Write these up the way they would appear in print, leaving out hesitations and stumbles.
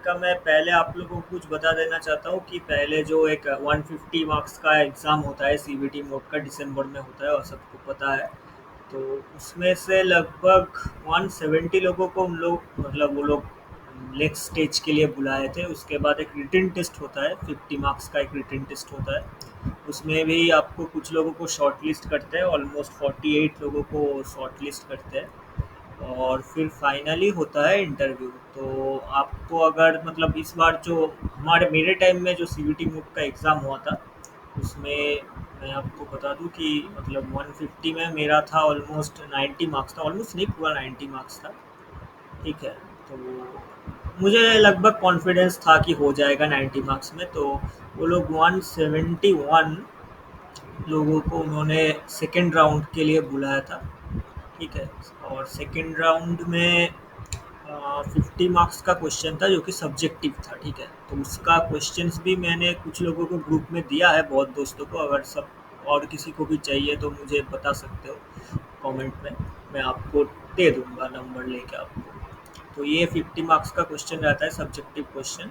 का मैं पहले आप लोगों को कुछ बता देना चाहता हूँ कि पहले जो एक 150 मार्क्स का एग्ज़ाम होता है सीबीटी मोड का दिसंबर में होता है और सबको पता है। तो उसमें से लगभग 170 लोगों को हम लोग मतलब वो लोग नेक्स्ट स्टेज के लिए बुलाए थे। उसके बाद एक रिटन टेस्ट होता है, 50 मार्क्स का एक रिटन टेस्ट होता है। उसमें भी आपको कुछ लोगों को शॉर्ट लिस्ट करते हैं, ऑलमोस्ट 48 लोगों को शॉर्ट लिस्ट करते हैं और फिर फाइनली होता है इंटरव्यू। तो आपको अगर मतलब इस बार जो हमारे मेरे टाइम में जो सीबीटी मूक का एग्ज़ाम हुआ था उसमें मैं आपको बता दूं कि मतलब 150 में मेरा था ऑलमोस्ट 90 मार्क्स था, ऑलमोस्ट नहीं पूरा 90 मार्क्स था। ठीक है, तो मुझे लगभग कॉन्फिडेंस था कि हो जाएगा 90 मार्क्स में। तो वो लोग 171 लोगों को उन्होंने सेकेंड राउंड के लिए बुलाया था। ठीक है, और सेकेंड राउंड में 50 मार्क्स का क्वेश्चन था जो कि सब्जेक्टिव था। ठीक है, तो उसका क्वेश्चंस भी मैंने कुछ लोगों को ग्रुप में दिया है, बहुत दोस्तों को। अगर सब और किसी को भी चाहिए तो मुझे बता सकते हो कमेंट में, मैं आपको दे दूंगा नंबर लेके आपको। तो ये 50 मार्क्स का क्वेश्चन रहता है, सब्जेक्टिव क्वेश्चन।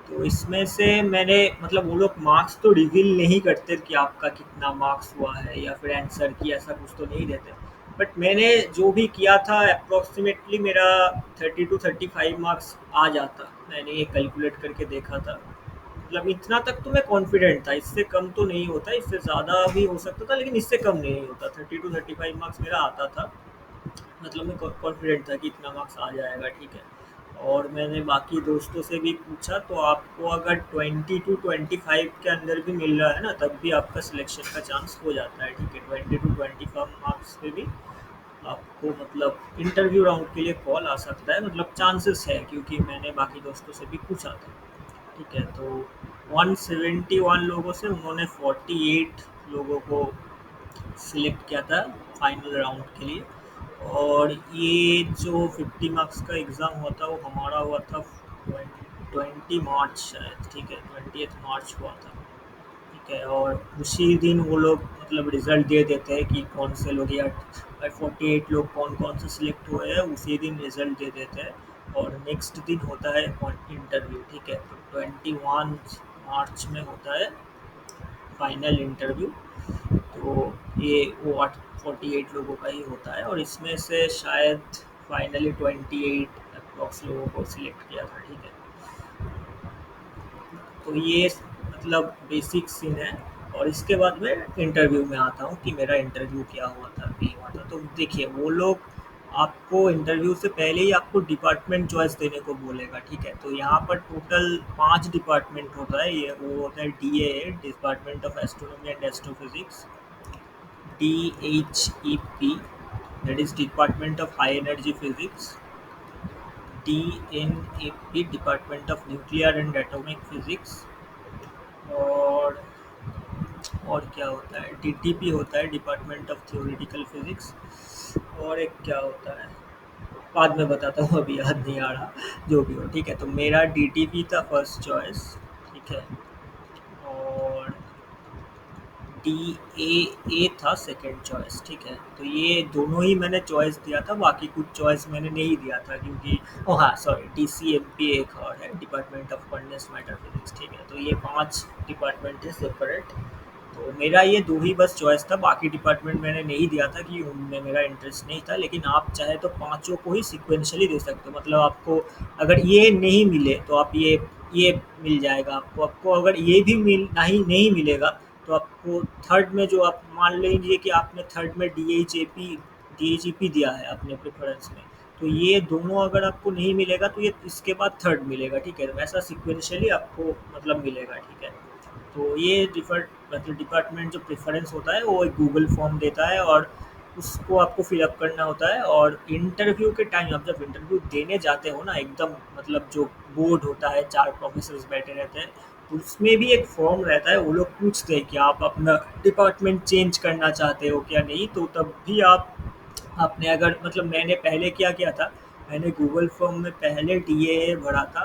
तो इसमें से मैंने मतलब वो लोग मार्क्स तो रिवील नहीं करते कि आपका कितना मार्क्स हुआ है या फिर आंसर की ऐसा कुछ तो नहीं देते। बट मैंने जो भी किया था अप्रोक्सीमेटली मेरा 30 to 35 मार्क्स आ जाता। मैंने ये कैलकुलेट करके देखा था, मतलब इतना तक तो मैं कॉन्फिडेंट था। इससे कम तो नहीं होता, इससे ज़्यादा भी हो सकता था लेकिन इससे कम नहीं होता। 30 to 35 मार्क्स मेरा आता था, मतलब मैं कॉन्फिडेंट था कि इतना मार्क्स आ जाएगा। ठीक है, और मैंने बाकी दोस्तों से भी पूछा तो आपको अगर 20 to 25 के अंदर भी मिल रहा है ना तब भी आपका सिलेक्शन का चांस हो जाता है। ठीक है, 20 to 25 मार्क्स पे भी आपको मतलब इंटरव्यू राउंड के लिए कॉल आ सकता है, मतलब चांसेस है क्योंकि मैंने बाकी दोस्तों से भी पूछा था। ठीक है, तो 171 लोगों से उन्होंने 48 लोगों को सिलेक्ट किया था फाइनल राउंड के लिए। और ये जो 50 मार्क्स का एग्ज़ाम हुआ था वो हमारा हुआ था 20 मार्च शायद। ठीक है, 20 मार्च हुआ था। ठीक है, और उसी दिन वो लोग मतलब रिज़ल्ट दे देते हैं कि कौन से लोग या 48 लोग कौन कौन से सिलेक्ट हुए हैं, उसी दिन रिज़ल्ट दे देते हैं। और नेक्स्ट दिन होता है इंटरव्यू। ठीक है, तो 21 मार्च में होता है फाइनल इंटरव्यू। तो ये वो 48 लोगों का ही होता है और इसमें से शायद फाइनली 28 अप्रॉक्स लोगों को सिलेक्ट किया था। ठीक है, तो ये मतलब बेसिक सीन है। और इसके बाद मैं इंटरव्यू में आता हूँ कि मेरा इंटरव्यू क्या हुआ था, नहीं हुआ था। तो देखिए वो लोग आपको इंटरव्यू से पहले ही आपको डिपार्टमेंट चॉइस देने को बोलेगा। ठीक है, तो यहाँ पर टोटल 5 डिपार्टमेंट होता है। ये वो होता है DAA, department of astronomy and astrophysics. DHEP, that is Department of High Energy Physics. DNAP, Department of Nuclear and Atomic Physics। और क्या होता है, DTP होता है, डिपार्टमेंट ऑफ थियोरेटिकल फिजिक्स। और एक क्या होता है, बाद में बताता हूँ, अभी याद नहीं आ रहा। जो भी हो, ठीक है, तो मेरा DTP था फर्स्ट चॉइस। ठीक है, और DAA था सेकंड चॉइस। ठीक है, तो ये दोनों ही मैंने चॉइस दिया था, बाकी कुछ चॉइस मैंने नहीं दिया था क्योंकि ओ हाँ सॉरी, DCMP एक और है, department of condensed matter physics. ठीक है, तो ये 5 डिपार्टमेंट है सेपरेट। तो मेरा ये 2 ही बस चॉइस था, बाकी डिपार्टमेंट मैंने नहीं दिया था कि उनमें मेरा इंटरेस्ट नहीं था। लेकिन आप चाहे तो पाँचों को ही सिक्वेंशली दे सकते हो, मतलब आपको अगर ये नहीं मिले तो आप ये मिल जाएगा आपको। आपको अगर ये भी मिल नहीं नहीं मिलेगा तो आपको थर्ड में जो आप मान लीजिए कि आपने थर्ड में DHEP दिया है अपने प्रेफरेंस में, तो ये दोनों अगर आपको नहीं मिलेगा तो ये इसके बाद थर्ड मिलेगा। ठीक है, तो ऐसा सिक्वेंशियली आपको मतलब मिलेगा। ठीक है, तो ये मतलब डिपार्टमेंट जो प्रेफरेंस होता है वो एक गूगल फॉर्म देता है और उसको आपको फिलअप करना होता है। और इंटरव्यू के टाइम आप जब इंटरव्यू देने जाते हो ना, एकदम मतलब जो बोर्ड होता है, 4 प्रोफेसर्स बैठे रहते हैं, तो उसमें भी एक फॉर्म रहता है। वो लोग पूछते हैं कि आप अपना डिपार्टमेंट चेंज करना चाहते हो क्या, नहीं तो तब भी आप आपने अगर मतलब मैंने पहले क्या किया था, मैंने गूगल फॉर्म में पहले DAA भरा था,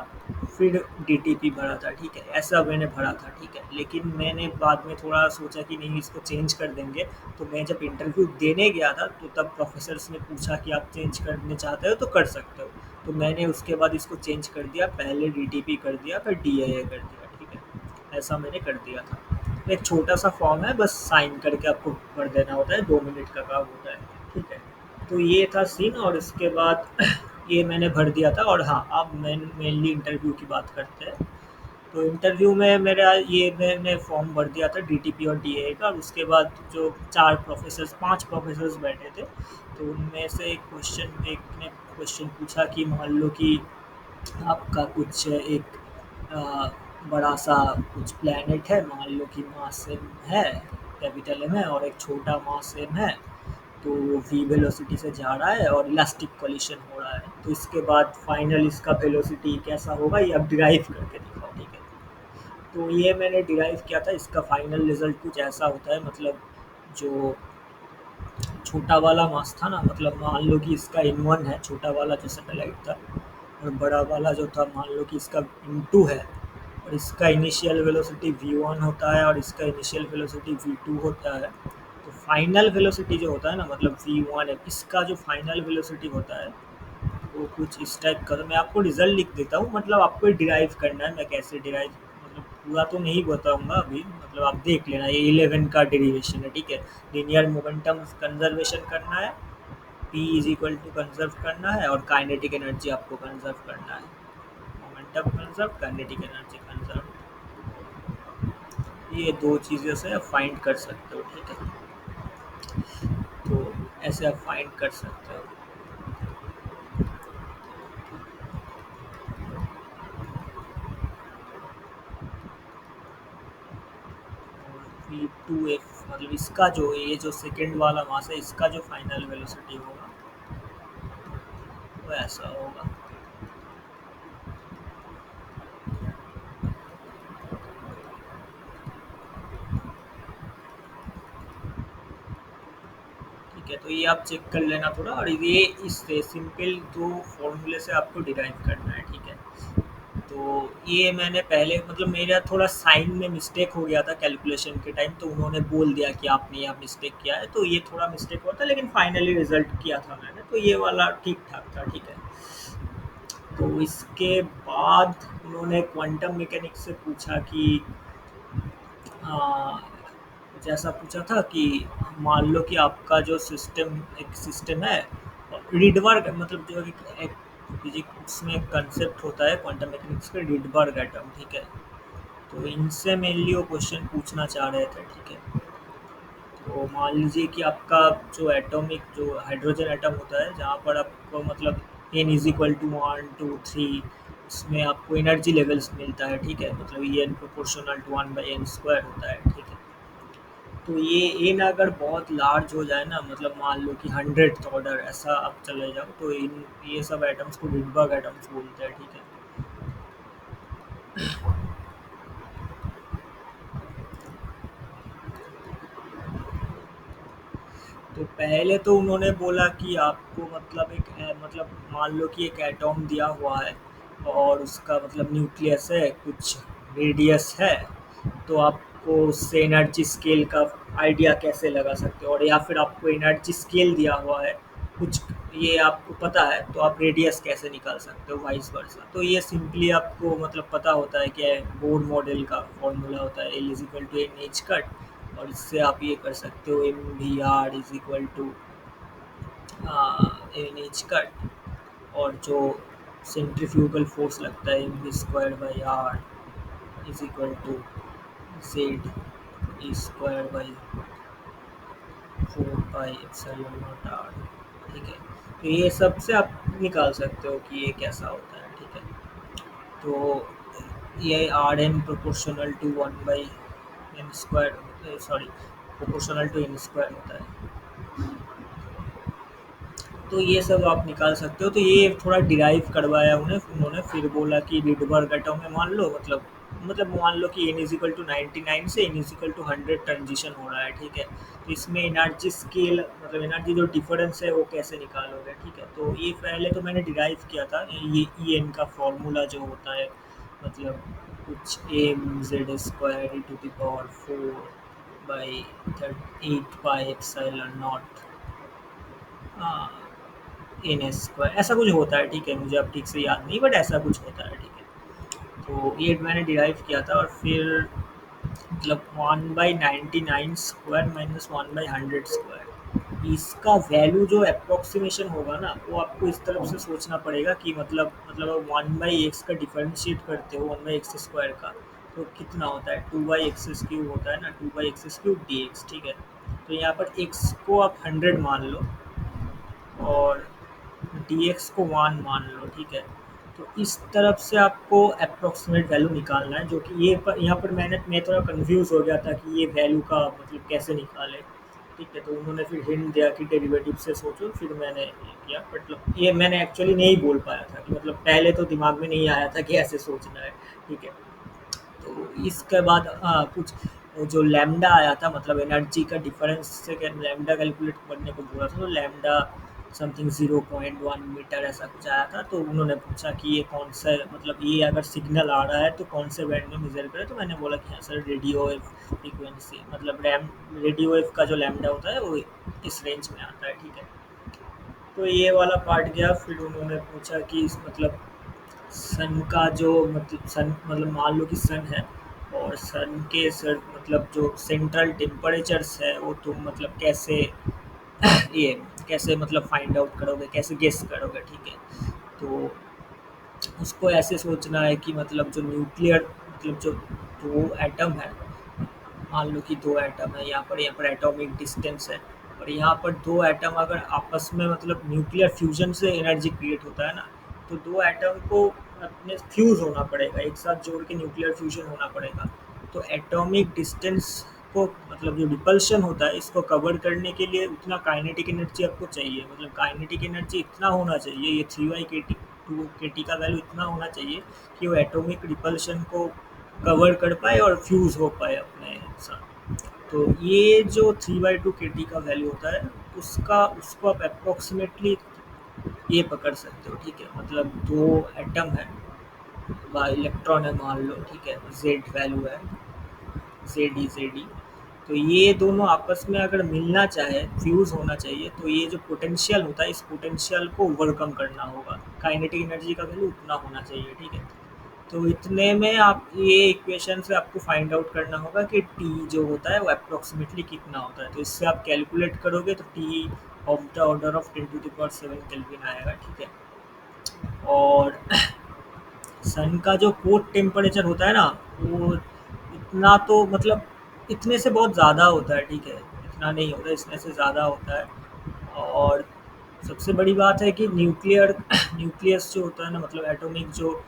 फिर DTP भरा था। ठीक है, ऐसा मैंने भरा था। ठीक है, लेकिन मैंने बाद में थोड़ा सोचा कि नहीं इसको चेंज कर देंगे। तो मैं जब इंटरव्यू देने गया था तो तब प्रोफेसर्स ने पूछा कि आप चेंज करने चाहते हो तो कर सकते हो। तो मैंने उसके बाद इसको चेंज कर दिया, पहले डीटीपी कर दिया फिर डीएए कर दिया, ठीक है, ऐसा मैंने कर दिया था। एक छोटा सा फॉर्म है, बस साइन करके आपको भर देना होता है, 2 मिनट का काम होता है, ठीक है। तो ये था सीन, और इसके बाद ये मैंने भर दिया था। और हाँ, अब मेनली इंटरव्यू की बात करते हैं। तो इंटरव्यू में मेरा ये मैंने फॉर्म भर दिया था डीटीपी और डीए का, और उसके बाद जो 5 प्रोफेसर्स बैठे थे, तो उनमें से एक ने क्वेश्चन पूछा कि मान लो कि आपका कुछ एक अ, बड़ा सा कुछ प्लैनेट है, मान लो कि मास एम है, कैपिटल एम है, और एक छोटा मास एम है, तो वो वी वेलोसिटी से जा रहा है और इलास्टिक कोलिशन हो रहा है, तो इसके बाद फाइनल इसका वेलोसिटी कैसा होगा ये आप डिराइव करके दिखाओ, ठीक है। तो ये मैंने डिराइव किया था, इसका फाइनल रिजल्ट कुछ ऐसा होता है, मतलब जो छोटा वाला मास था ना, मतलब मान लो कि इसका इन 1 है, छोटा वाला जो सैटेलाइट था, और बड़ा वाला जो था मान लो कि इसका इन 2 है, और इसका इनिशियल वेलोसिटी v1 होता है और इसका इनिशियल वेलोसिटी v2 होता है। तो फाइनल वेलोसिटी जो होता है ना, मतलब v1 है, इसका जो फाइनल वेलोसिटी होता है वो कुछ इस टाइप का। तो मैं आपको रिजल्ट लिख देता हूँ, मतलब आपको डिराइव करना है, मैं कैसे डिराइव, मतलब पूरा तो नहीं बताऊंगा अभी, मतलब आप देख लेना, ये 11 का डेरिवेशन है, ठीक है। लीनियर मोमेंटम कंजर्वेशन करना है, p is equal to conserve करना है, और काइनेटिक एनर्जी आपको कंजर्व करना है। Momentum conserve, kinetic energy conserve, ये दो चीज़ें से आप फाइंड कर सकते हो, ठीक है। तो ऐसे आप फाइंड कर सकते हो। v2f, मतलब इसका जो ये जो सेकंड वाला मास है, इसका जो फाइनल वेलोसिटी होगा वो ऐसा होगा। ठीक है, तो ये आप चेक कर लेना थोड़ा, और ये इससे सिंपल दो फॉर्मूले से आपको डिराइव करना है, ठीक है। तो ये मैंने पहले, मतलब मेरा थोड़ा साइन में मिस्टेक हो गया था कैलकुलेशन के टाइम, तो उन्होंने बोल दिया कि आपने यहाँ मिस्टेक किया है, तो ये थोड़ा मिस्टेक हुआ था, लेकिन फाइनली रिजल्ट किया था मैंने, तो ये वाला ठीक ठाक था, ठीक है। तो इसके बाद उन्होंने क्वांटम मैकेनिक्स से पूछा कि आ, जैसा पूछा था कि मान लो कि आपका जो एक सिस्टम है, रिडबर्ग, मतलब जो एक फिजिक्स में एक कंसेप्ट होता है क्वांटम मैकेनिक्स का, रिडबर्ग एटम, ठीक है। तो इनसे मेनली वो क्वेश्चन पूछना चाह रहे थे, ठीक है। तो मान लीजिए कि आपका जो एटॉमिक जो हाइड्रोजन एटम होता है, जहाँ पर आपको मतलब एन इज इक्वल टू 1 2 3, इसमें आपको एनर्जी लेवल्स मिलता है, ठीक है, मतलब E N proportional to 1/n² होता है, ठीक है। तो ये एन अगर बहुत लार्ज हो जाए ना, मतलब मान लो कि 100th ऑर्डर ऐसा आप चले जाओ, तो इन ये सब एटम्स को रिडबर्ग एटम्स बोलते हैं, ठीक है। तो पहले तो उन्होंने बोला कि आपको मतलब मतलब मान लो कि एक एटॉम दिया हुआ है, और उसका मतलब न्यूक्लियस है, कुछ रेडियस है, तो आपको उससे एनर्जी स्केल का आइडिया कैसे लगा सकते हो, और या फिर आपको एनर्जी स्केल दिया हुआ है कुछ, ये आपको पता है, तो आप रेडियस कैसे निकाल सकते हो, वाइस वर्सा। तो ये सिंपली आपको मतलब पता होता है कि बोर मॉडल का फॉर्मूला होता है L is equal to n h cut, और इससे आप ये कर सकते हो M V R is equal to n h cut, और जो सेंट्रीफ्यूगल फोर्स लगता है mv² by r is equal to Z E square by 4 pi epsilon naught R, ठीक है। तो ये सब से आप निकाल सकते हो कि ये कैसा होता है, ठीक है। तो ये R n proportional to 1/n², sorry, proportional to n² होता है। तो ये सब आप निकाल सकते हो। तो ये थोड़ा डिराइव करवाया उन्होंने, फिर बोला कि रिडबर्ग एटम में मान लो, मतलब मान लो कि n इज इक्वल टू 99 से n is equal to 100 transition हो रहा है, ठीक है। तो इसमें एनर्जी स्केल, मतलब एनर्जी जो डिफरेंस है वो कैसे निकालोगे, ठीक है। तो ये पहले तो मैंने डिराइव किया था, ये ई एन का फॉर्मूला जो होता है, मतलब कुछ mz² to the power 4/8 pi epsilon naught n square ऐसा कुछ होता है, ठीक है, मुझे अब ठीक से याद नहीं, बट ऐसा कुछ होता है, ठीक है। तो ये मैंने डिराइव किया था, और फिर मतलब 1/99 स्क्वायर माइनस 1/100 स्क्वायर, इसका वैल्यू जो अप्रोक्सीमेशन होगा ना, वो आपको इस तरफ से सोचना पड़ेगा कि मतलब आप 1/x का डिफरेंशिएट करते हो 1/x स्क्वायर का, तो कितना होता है, 2/x क्यूब होता है ना, 2/x क्यूब dx, ठीक है। तो यहाँ पर x को आप 100 मान लो, और dx को 1 मान लो, ठीक है। तो इस तरफ से आपको अप्रोक्सीमेट वैल्यू निकालना है, जो कि यहाँ पर मैं थोड़ा कंफ्यूज हो गया था कि ये वैल्यू का मतलब कैसे निकाले, ठीक है। तो उन्होंने फिर हिंट दिया कि डेरिवेटिव से सोचो, फिर मैंने ये किया, मतलब ये मैंने एक्चुअली नहीं बोल पाया था कि मतलब पहले तो दिमाग में नहीं आया था कि ऐसे सोचना है, ठीक है। तो इसके बाद कुछ जो लैम्डा आया था, मतलब एनर्जी का डिफरेंस से लैम्डा कैलकुलेट करने को बोला था, तो लैम्डा समथिंग 0.1 मीटर ऐसा कुछ आया था। तो उन्होंने पूछा कि ये कौन सा, मतलब ये अगर सिग्नल आ रहा है तो कौन से बैंड में मेजर करें, तो मैंने बोला कि हाँ सर, रेडियो वेव फ्रीक्वेंसी, मतलब रेडियो वेव का जो लैम्डा होता है वो इस रेंज में आता है, ठीक है। तो ये वाला पार्ट गया। फिर उन्होंने पूछा कि मतलब सन का जो मतलब सन, मतलब मान लो कि सन है, और सन के सर मतलब जो सेंट्रल टेम्परेचर्स है वो तुम मतलब कैसे ये कैसे मतलब फाइंड आउट करोगे, कैसे गेस करोगे, ठीक है। तो उसको ऐसे सोचना है कि मतलब जो न्यूक्लियर मतलब जो दो एटम है, मान लो कि दो एटम है यहाँ पर एटॉमिक डिस्टेंस है, और यहाँ पर दो एटम अगर आपस में मतलब न्यूक्लियर फ्यूजन से एनर्जी क्रिएट होता है ना, तो दो एटम को अपने फ्यूज होना पड़ेगा, एक साथ जोड़ के न्यूक्लियर फ्यूजन होना पड़ेगा। तो एटॉमिक डिस्टेंस को मतलब जो रिपल्शन होता है, इसको कवर करने के लिए उतना काइनेटिक एनर्जी आपको चाहिए, मतलब काइनेटिक एनर्जी इतना होना चाहिए, ये 3y/2 kT का वैल्यू इतना होना चाहिए कि वो एटॉमिक रिपल्शन को कवर कर पाए और फ्यूज़ हो पाए अपने साथ। तो ये जो 3/2 kT का वैल्यू होता है, उसका उसको आप अप्रोक्सीमेटली ये पकड़ सकते हो, ठीक है। मतलब दो एटम है, इलेक्ट्रॉन है मान लो, ठीक है, जेड वैल्यू है, जेड ई, तो ये दोनों आपस में अगर मिलना चाहे, फ्यूज़ होना चाहिए, तो ये जो पोटेंशियल होता है, इस पोटेंशियल को ओवरकम करना होगा, काइनेटिक एनर्जी का वैल्यू उतना होना चाहिए, ठीक है। तो इतने में आप ये इक्वेशन से आपको फाइंड आउट करना होगा कि टी जो होता है वो अप्रोक्सीमेटली कितना होता है। तो इससे आप कैलकुलेट करोगे तो T of the order of 10⁻7 kelvin आएगा, ठीक है। और सन का जो कोर टेम्परेचर होता है ना, वो इतना तो मतलब इतने से बहुत ज़्यादा होता है, ठीक है, इतना नहीं होता, इसमें से ज़्यादा होता है। और सबसे बड़ी बात है कि न्यूक्लियर न्यूक्लियस जो होता है ना, मतलब एटॉमिक जो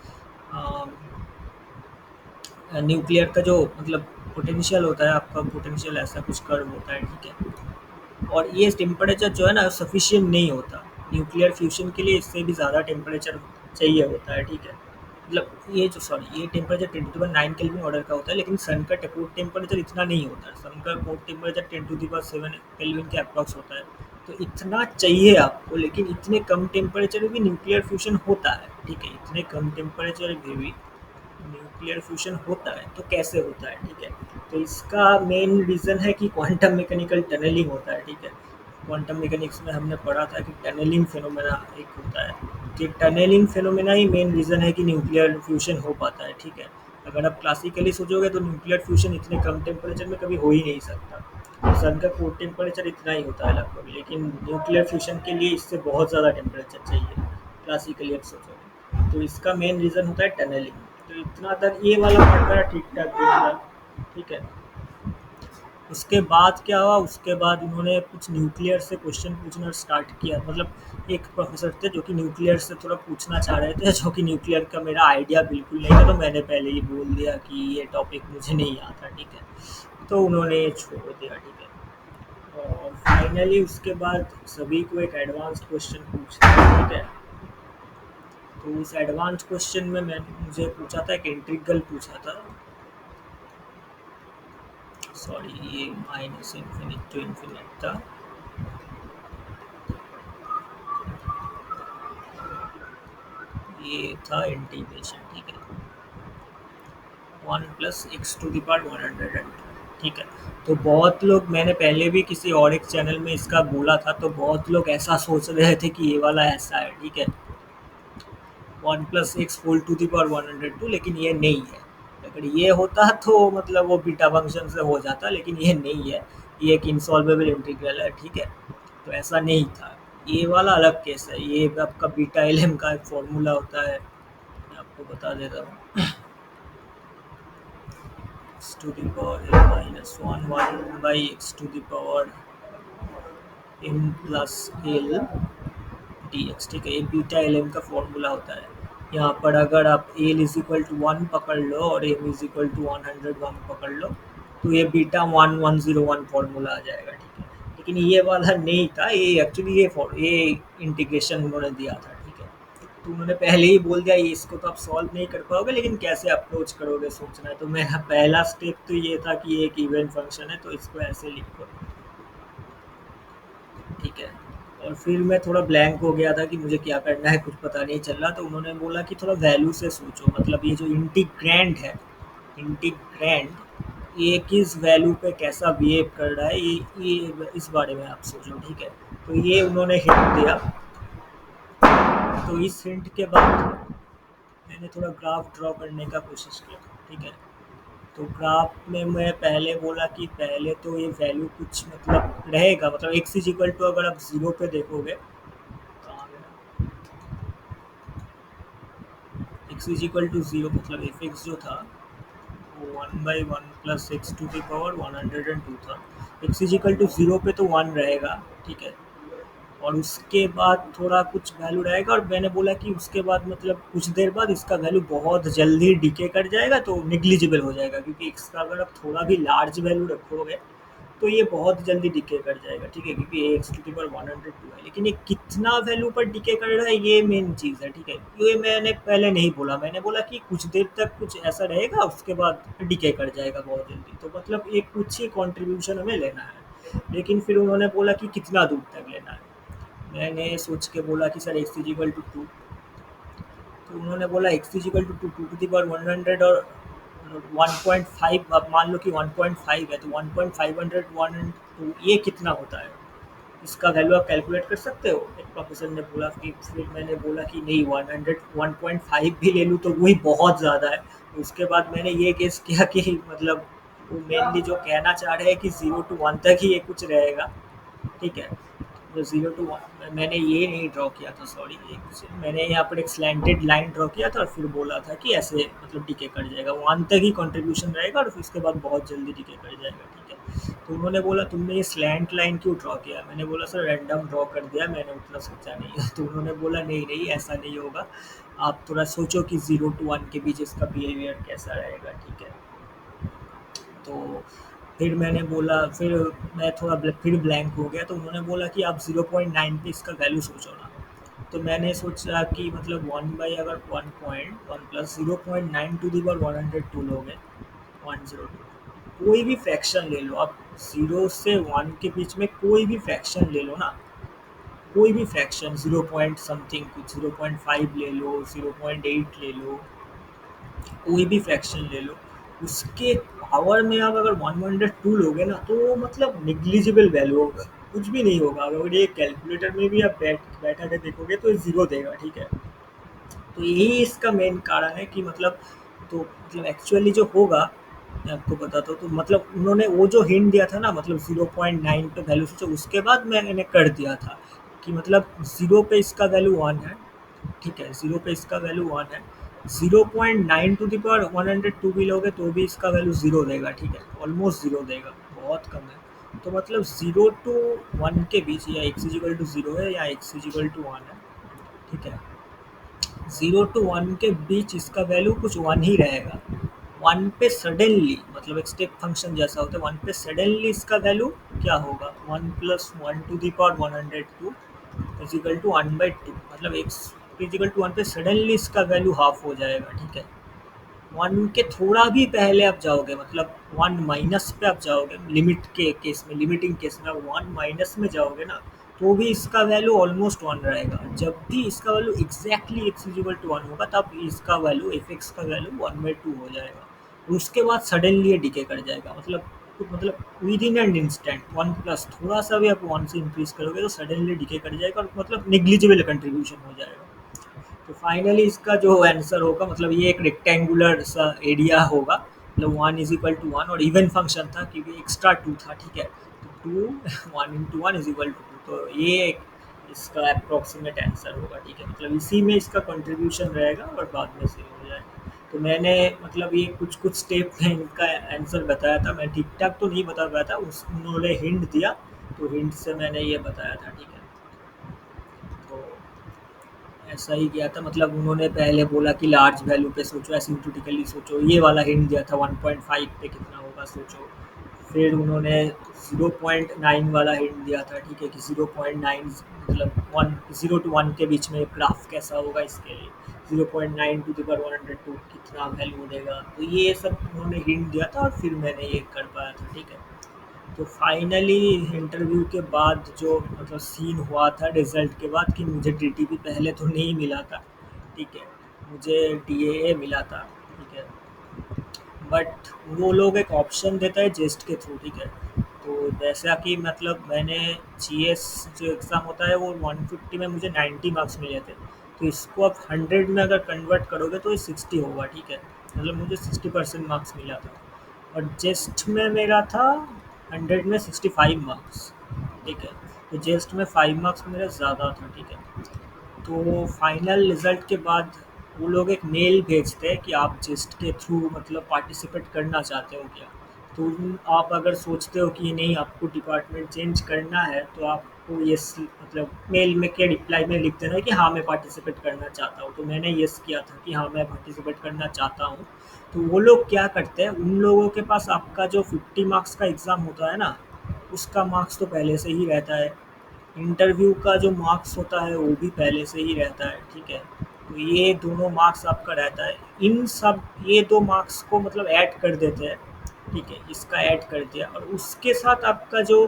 न्यूक्लियर का जो मतलब पोटेंशियल होता है, आपका पोटेंशियल ऐसा कुछ कर्व होता है, ठीक है। और ये टेम्परेचर जो है ना सफिशिएंट नहीं होता न्यूक्लियर फ्यूजन के लिए, इससे भी ज़्यादा टेम्परेचर चाहिए होता है, ठीक है। मतलब ये जो सॉरी ये टेम्परेचर 10⁻9 केल्विन ऑर्डर का होता है, लेकिन सन का कोर टेम्परेचर इतना नहीं होता है, सन का कोर टेम्परेचर 10⁻7 केल्विन के अप्रॉक्स होता है। तो इतना चाहिए आपको, लेकिन इतने कम टेम्परेचर में भी न्यूक्लियर फ्यूजन होता है, ठीक है, इतने कम टेम्परेचर में भी न्यूक्लियर फ्यूजन होता है, तो कैसे होता है, ठीक है। तो इसका मेन रीज़न है कि क्वांटम मैकेनिकल टनलिंग होता है, ठीक है। क्वांटम मैकेनिक्स में हमने पढ़ा था कि टनलिंग फिनोमेना एक होता है, कि टनलिंग फिनोमेना ही मेन रीज़न है कि न्यूक्लियर फ्यूजन हो पाता है, ठीक है। अगर आप क्लासिकली सोचोगे तो न्यूक्लियर फ्यूजन इतने कम टेम्परेचर में कभी हो ही नहीं सकता। सन का कोर टेम्परेचर इतना ही होता है लगभग, लेकिन न्यूक्लियर फ्यूजन के लिए इससे बहुत ज़्यादा टेम्परेचर चाहिए क्लासिकली आप सोचोगे। तो इसका मेन रीज़न होता है टनलिंग। तो इतना तक ये वाला पार्ट मेरा ठीक ठाक दिख था, ठीक है। उसके बाद क्या हुआ, उसके बाद उन्होंने कुछ न्यूक्लियर से क्वेश्चन पूछना स्टार्ट किया, मतलब एक प्रोफेसर थे जो कि न्यूक्लियर से थोड़ा पूछना चाह रहे थे, जो कि न्यूक्लियर का मेरा आइडिया बिल्कुल नहीं था, तो मैंने पहले ही बोल दिया कि ये टॉपिक मुझे नहीं आता, ठीक है। तो उन्होंने ये छोड़ दिया, ठीक है। और फाइनली उसके बाद सभी को एक एडवांस क्वेश्चन पूछना है, ठीक है। तो उस एडवांस क्वेश्चन में मैंने मुझे पूछा था, एक इंटीग्रल पूछा था, सॉरी ये माइनस इन्फिनिट टू इन्फिनिट था, ये था इंटीग्रेशन, ठीक है, 1 + x⁻100, ठीक है। तो बहुत लोग, मैंने पहले भी किसी और एक चैनल में इसका बोला था, तो बहुत लोग ऐसा सोच रहे थे कि ये वाला ऐसा है, ठीक है, one plus x whole to the power 102, लेकिन ये नहीं है। अगर ये होता तो मतलब वो बीटा फंक्शन से हो जाता, लेकिन ये नहीं है। ये एक इंसॉल्वेबल इंटीग्रल है, ठीक है। तो ऐसा नहीं था। ये वाला अलग केस है। ये आपका बीटा एल एम का एक फॉर्मूला होता है, मैं आपको बता देता हूँ। X to the power n minus one one by x to the power m plus L D X, ठीक है। ये बीटा एल एम का फॉर्मूला होता है। यहाँ पर अगर आप L is equal to one पकड़ लो और एम इज इक्वल टू 101 पकड़ लो, तो ये बीटा 1101 फॉर्मूला आ जाएगा, ठीक है। लेकिन ये वाला नहीं था। ये एक्चुअली ये इंटीग्रेशन उन्होंने दिया था, ठीक है। तो उन्होंने पहले ही बोल दिया ये इसको तो आप सॉल्व नहीं कर पाओगे, लेकिन कैसे अप्रोच करोगे सोचना है। तो मेरा पहला स्टेप तो ये था कि ये एक इवन फंक्शन है, तो इसको ऐसे लिखो, ठीक है। और फिर मैं थोड़ा ब्लैंक हो गया था कि मुझे क्या करना है, कुछ पता नहीं चल रहा। तो उन्होंने बोला कि थोड़ा वैल्यू से सोचो, मतलब ये जो इंटीग्रैंड है, इंटीग्रैंड ये किस वैल्यू पे कैसा बिहेव कर रहा है, ये इस बारे में आप सोचो, ठीक है। तो ये उन्होंने हिंट दिया। तो इस हिंट के बाद मैंने थोड़ा ग्राफ ड्रॉ करने का कोशिश किया, ठीक है। तो ग्राफ में मैं पहले बोला कि पहले तो ये वैल्यू कुछ मतलब रहेगा, मतलब एक्स इज इक्वल टू, अगर आप ज़ीरो पे देखोगे, कहाँ गया, x is equal to zero, मतलब एफ एक्स जो था वो one by one plus x to की पावर 102 था। X is equal to zero पे तो वन रहेगा, ठीक है। और उसके बाद थोड़ा कुछ वैल्यू रहेगा, और मैंने बोला कि उसके बाद मतलब कुछ देर बाद इसका वैल्यू बहुत जल्दी डिके कर जाएगा, तो निग्लिजिबल हो जाएगा, क्योंकि एक्स का अगर आप थोड़ा भी लार्ज वैल्यू रखोगे तो ये बहुत जल्दी डिके कर जाएगा, ठीक है, क्योंकि ए एक्स टू की पावर 102 है। लेकिन ये कितना वैल्यू पर डिके कर रहा है, ये मेन चीज़ है, ठीक है। ये मैंने पहले नहीं बोला, मैंने बोला कि कुछ देर तक कुछ ऐसा रहेगा, उसके बाद डिके कर जाएगा बहुत जल्दी। तो मतलब एक कुछ ही कॉन्ट्रीब्यूशन हमें लेना है। लेकिन फिर उन्होंने बोला कि कितना दूर तक लेना है। मैंने सोच के बोला कि sir x is equal to two. तो उन्होंने बोला x is equal to two, two to the power 100 और 1.5, अब मान लो कि 1.5 है, तो 1.500 1 ये कितना होता है, इसका वैल्यू आप कैलकुलेट कर सकते हो, एक प्रोफेसर ने बोला। कि फिर मैंने बोला कि नहीं, 100 1.5 भी ले लूँ तो वही बहुत ज़्यादा है। उसके बाद मैंने ये गेस किया कि मतलब वो मेनली जो कहना चाह रहे हैं कि 0 to 1 तक ही ये कुछ रहेगा, ठीक है। तो 0 to 1 मैंने ये नहीं ड्रॉ किया था, सॉरी, मैंने यहाँ पर एक स्लैंटेड लाइन ड्रॉ किया था और फिर बोला था कि ऐसे मतलब डिके कर जाएगा, 1 तक ही कंट्रीब्यूशन रहेगा और फिर उसके बाद बहुत जल्दी डिके कर जाएगा, ठीक है। तो उन्होंने बोला तुमने ये स्लैंट लाइन क्यों ड्रॉ किया। मैंने बोला सर रैंडम ड्रॉ कर दिया, मैंने उतना सोचा नहीं है। तो उन्होंने बोला नहीं नहीं, ऐसा नहीं होगा, आप थोड़ा सोचो कि 0 to 1 के बीच इसका बिहेवियर कैसा रहेगा, ठीक है। तो फिर मैंने बोला, फिर मैं थोड़ा फिर ब्लैंक हो गया। तो उन्होंने बोला कि आप 0.9 पे इसका वैल्यू सोचो ना। तो मैंने सोचा कि मतलब वन बाई अगर 1.1 प्लस 0.9 टू दी पावर 102 लोगे, 102, कोई भी फ्रैक्शन ले लो आप, 0 से 1 के बीच में कोई भी फ्रैक्शन ले लो ना, कोई भी फ्रैक्शन 0 पॉइंट समथिंग कुछ, 0.5 ले लो, 0.8 ले लो, कोई भी फ्रैक्शन ले लो, उसके पावर में आप अगर 102 लोगे ना, तो मतलब निग्लिजिबल वैल्यू होगा, कुछ भी नहीं होगा। अगर ये कैलकुलेटर में भी आप बैठा के देखोगे तो ज़ीरो देगा, ठीक है। तो यही इसका मेन कारण है कि मतलब, तो मतलब एक्चुअली जो होगा, मैं आपको बताता हूँ। तो मतलब उन्होंने वो जो हिंट दिया था ना, मतलब 0.9 पे वैल्यू सोचो, उसके बाद मैंने कर दिया था कि मतलब 0 पे इसका वैल्यू 1 है, ठीक है, 0 पे इसका वैल्यू 1 है। 0.9 टू द पावर 102 भी लोगे तो भी इसका वैल्यू 0 देगा, ठीक है, ऑलमोस्ट 0 देगा, बहुत कम है। तो मतलब 0 to 1 के बीच, या एक्स इजिकल टू 0 है या एक्स इजिकल टू 1 है, ठीक है, 0 to 1 के बीच इसका वैल्यू कुछ 1 ही रहेगा। 1 पे सडनली, मतलब एक स्टेप फंक्शन जैसा होता है, 1 पे सडनली इसका वैल्यू क्या होगा, 1 plus 1 to the power 102 is equal to 1/2, मतलब एक्स इजिकल टू 1 पे सडनली इसका वैल्यू हाफ हो जाएगा, ठीक है। 1 के थोड़ा भी पहले आप जाओगे, मतलब 1 माइनस पे आप जाओगे, लिमिट के केस में, लिमिटिंग केस में आप 1 माइनस में जाओगे ना, तो भी इसका वैल्यू ऑलमोस्ट 1 रहेगा। जब भी इसका value exactly x is equal to 1 होगा, तब इसका वैल्यू एफ एक्स का वैल्यू 1/2 हो जाएगा। और उसके बाद सडनली ये डिके कर जाएगा, मतलब तो मतलब with in an instant 1 plus थोड़ा सा भी आप 1 से इंक्रीज करोगे तो सडनली डिके कर जाएगा और मतलब नेग्लिजिबल कंट्रीब्यूशन हो जाएगा। तो फाइनली इसका जो आंसर होगा मतलब ये एक रेक्टेंगुलर सा एरिया होगा, मतलब 1 = 1 और इवन फंक्शन था क्योंकि एक्स्ट्रा 2 था, ठीक है। तो 2 1 × 1 = 2, तो ये एक इसका अप्रोक्सीमेट आंसर होगा, ठीक है। मतलब इसी में इसका कंट्रीब्यूशन रहेगा और बाद में से हो जाएगा। तो मैंने मतलब ये कुछ कुछ स्टेप में इनका आंसर बताया था, मैं ठीक ठाक तो नहीं बता पाया था, उस उन्होंने हिंट दिया, तो हिंट से मैंने ये बताया था, ठीक है। तो ऐसा ही किया था, मतलब उन्होंने पहले बोला कि लार्ज वैल्यू पे सोचो, एसिम्प्टोटिकली सोचो, ये वाला हिंट दिया था 1.5 पे कितना होगा सोचो। फिर उन्होंने 0.9 वाला हिंट दिया था, ठीक है, कि 0.9 मतलब 1 0 to 1 के बीच में ग्राफ कैसा होगा इसके लिए, 0.9 to the power 102 कितना वैल्यू देगा, तो ये सब उन्होंने हिंट दिया था और फिर मैंने ये कर पाया था, ठीक है। तो फाइनली इंटरव्यू के बाद जो मतलब सीन हुआ था रिजल्ट के बाद कि मुझे डीटीपी पहले तो नहीं मिला था, ठीक है, मुझे डीएए मिला था, ठीक है। बट वो लोग एक ऑप्शन देता है जेस्ट के थ्रू, ठीक है। तो जैसा कि मतलब मैंने जीएस जो एग्ज़ाम होता है वो 150 में मुझे 90 मार्क्स मिले थे, तो इसको आप 100 में अगर कन्वर्ट करोगे तो ये 60 होगा, ठीक है। मतलब मुझे 60% मार्क्स मिला था और जेस्ट में मेरा था 100 में 65 मार्क्स, ठीक है। तो जेस्ट में 5 मार्क्स मेरा ज़्यादा था, ठीक है। तो फाइनल रिजल्ट के बाद वो लोग एक मेल भेजते हैं कि आप जेस्ट के थ्रू मतलब पार्टिसिपेट करना चाहते हो क्या। तो आप अगर सोचते हो कि नहीं आपको डिपार्टमेंट चेंज करना है तो आपको यस मतलब मेल में के रिप्लाई में लिख देना है कि हाँ मैं पार्टिसिपेट करना चाहता हूँ। तो मैंने यस किया था कि हाँ मैं पार्टिसिपेट करना चाहता हूँ। तो वो लोग क्या करते हैं, उन लोगों के पास आपका जो 50 मार्क्स का एग्ज़ाम होता है ना, उसका मार्क्स तो पहले से ही रहता है। इंटरव्यू का जो मार्क्स होता है वो भी पहले से ही रहता है, ठीक है। तो ये दोनों मार्क्स आपका रहता है, इन सब ये दो मार्क्स को मतलब ऐड कर देते हैं, ठीक है, इसका ऐड कर दिया और उसके साथ आपका जो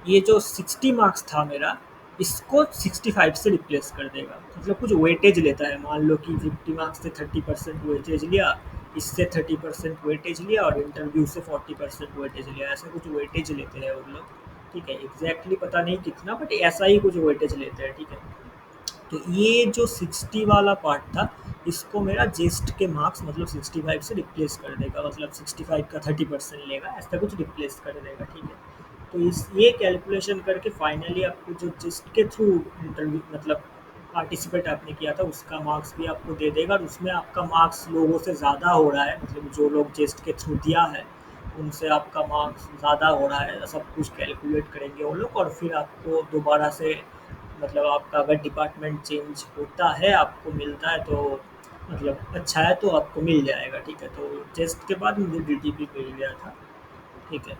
ये जो 60 मार्क्स था मेरा, इसको 65 से रिप्लेस कर देगा, मतलब कुछ वेटेज लेता है। मान लो कि 50 मार्क्स से 30% वेटेज लिया, इससे 30% वेटेज लिया और इंटरव्यू से 40% वेटेज लिया, ऐसा कुछ वेटेज लेते हैं वो लोग, ठीक है। एग्जैक्टली पता नहीं कितना बट ऐसा ही कुछ वेटेज लेते हैं, ठीक है। तो ये जो 60 वाला पार्ट था, इसको मेरा जेस्ट के मार्क्स मतलब 65 से रिप्लेस कर देगा, मतलब 65 का 30% लेगा, ऐसा कुछ रिप्लेस कर देगा, ठीक है। तो इस ये कैलकुलेशन करके फाइनली आपको जो जेस्ट के थ्रू इंटरव्यू मतलब पार्टिसिपेट आपने किया था उसका मार्क्स भी आपको दे देगा और उसमें आपका मार्क्स लोगों से ज़्यादा हो रहा है, मतलब जो लोग जेस्ट के थ्रू दिया है उनसे आपका मार्क्स ज़्यादा हो रहा है, सब कुछ कैलकुलेट करेंगे वो लोग और फिर आपको दोबारा से मतलब आपका अगर डिपार्टमेंट चेंज होता है आपको मिलता है तो मतलब अच्छा है तो आपको मिल जाएगा, ठीक है। तो टेस्ट के बाद मुझे डीटीपी मिल गया था, ठीक है।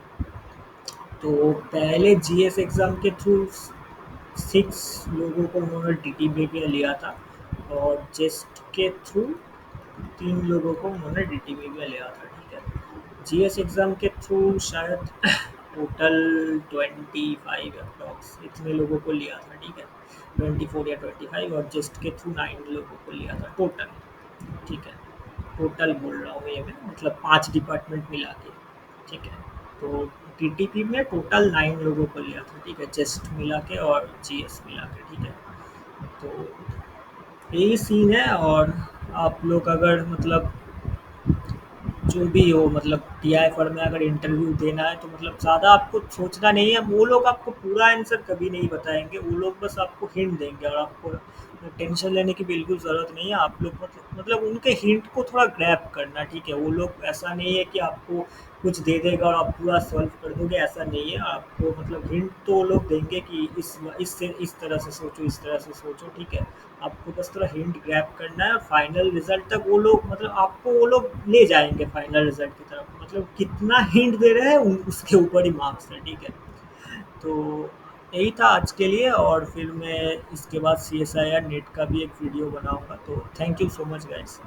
तो पहले जीएस एग्ज़ाम के थ्रू 6 लोगों को उन्होंने डीटीपी पे लिया था और जेस्ट के थ्रू 3 लोगों को उन्होंने डीटीपी पे लिया था, ठीक है। जीएस एग्ज़ाम के थ्रू शायद टोटल 25 अप्रॉक्स इतने लोगों को लिया था, ठीक है। 24 या 25 और जेस्ट के थ्रू 9 लोगों को लिया था टोटल, ठीक है। टोटल बोल रहा हूँ ये मैं मतलब 5 डिपार्टमेंट मिला के, ठीक है। तो टीटीपी में टोटल 9 लोगों को लिया था, ठीक है, जेस्ट मिला के और जीएस मिला के, ठीक है। तो यही सीन है और आप लोग अगर मतलब जो भी हो मतलब टीआई फर्म में अगर इंटरव्यू देना है तो मतलब ज़्यादा आपको सोचना नहीं है, वो लोग आपको पूरा आंसर कभी नहीं बताएंगे, वो लोग बस आपको हिंट देंगे और आपको टेंशन लेने की बिल्कुल ज़रूरत नहीं है। आप लोग मतलब उनके हिंट को थोड़ा ग्रैब करना, ठीक है। वो लोग ऐसा नहीं है कि आपको कुछ दे देगा और आप पूरा सॉल्व कर दोगे, ऐसा नहीं है। आपको मतलब हिंट तो वो लोग देंगे कि इससे इस तरह से सोचो, इस तरह से सोचो, ठीक है। आपको बस थोड़ा हिंट ग्रैब करना है और फाइनल रिजल्ट तक वो लोग मतलब आपको वो लोग ले जाएंगे फाइनल रिजल्ट की तरफ, मतलब कितना हिंट दे रहे हैं उसके ऊपर ही मार्क्स है, ठीक है। तो यही था आज के लिए और फिर मैं इसके बाद C S I R NET का भी एक वीडियो बनाऊंगा। तो thank you so much guys.